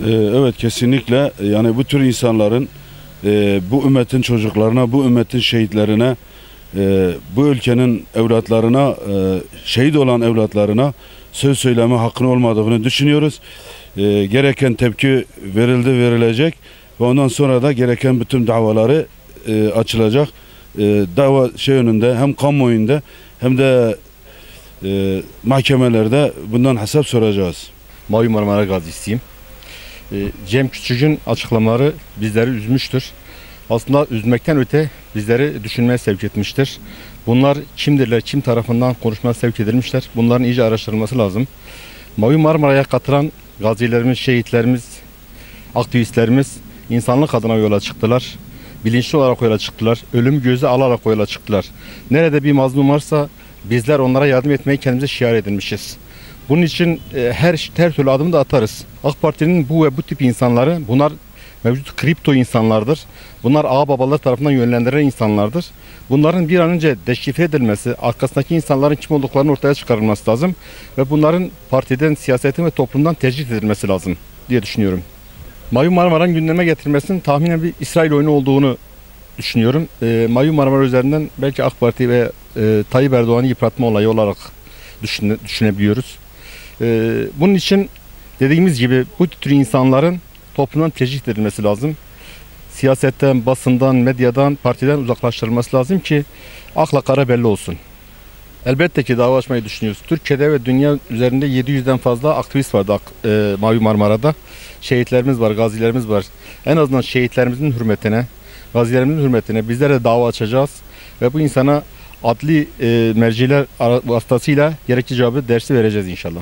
Evet, kesinlikle yani bu tür insanların bu ümmetin çocuklarına, bu ümmetin şehitlerine, bu ülkenin evlatlarına, şehit olan evlatlarına söz söyleme hakkının olmadığını düşünüyoruz. Gereken tepki verilecek ve ondan sonra da gereken bütün davaları açılacak. Dava önünde hem kamuoyunda hem de mahkemelerde bundan hesap soracağız. Mavi Marmara Gazisi'yim. Cem Küçük'ün açıklamaları bizleri üzmüştür. Aslında üzmekten öte bizleri düşünmeye sevk etmiştir. Bunlar kimdirler, kim tarafından konuşmaya sevk edilmişler? Bunların iyice araştırılması lazım. Mavi Marmara'ya katılan gazilerimiz, şehitlerimiz, aktivistlerimiz insanlık adına yola çıktılar. Bilinçli olarak yola çıktılar. Ölümü göze alarak yola çıktılar. Nerede bir mazlum varsa bizler onlara yardım etmeyi kendimize şiar edinmişiz. Bunun için her türlü adımı da atarız. AK Parti'nin bu ve bu tip insanları, bunlar mevcut kripto insanlardır. Bunlar ağababalar tarafından yönlendirilen insanlardır. Bunların bir an önce deşifre edilmesi, arkasındaki insanların kim olduklarının ortaya çıkarılması lazım. Ve bunların partiden, siyasetin ve toplumdan tercih edilmesi lazım diye düşünüyorum. Mavi Marmara'nın gündeme getirilmesinin tahminen bir İsrail oyunu olduğunu düşünüyorum. Mavi Marmara üzerinden belki AK Parti ve Tayyip Erdoğan'ı yıpratma olayı olarak düşünebiliyoruz. Bunun için dediğimiz gibi bu tür insanların toplumdan tercih edilmesi lazım. Siyasetten, basından, medyadan, partiden uzaklaştırılması lazım ki akla kara belli olsun. Elbette ki dava açmayı düşünüyoruz. Türkiye'de ve dünya üzerinde 700'den fazla aktivist vardı Mavi Marmara'da. Şehitlerimiz var, gazilerimiz var. En azından şehitlerimizin hürmetine, gazilerimizin hürmetine bizler de dava açacağız. Ve bu insana adli merciler vasıtasıyla gerekli cevabı dersi vereceğiz inşallah.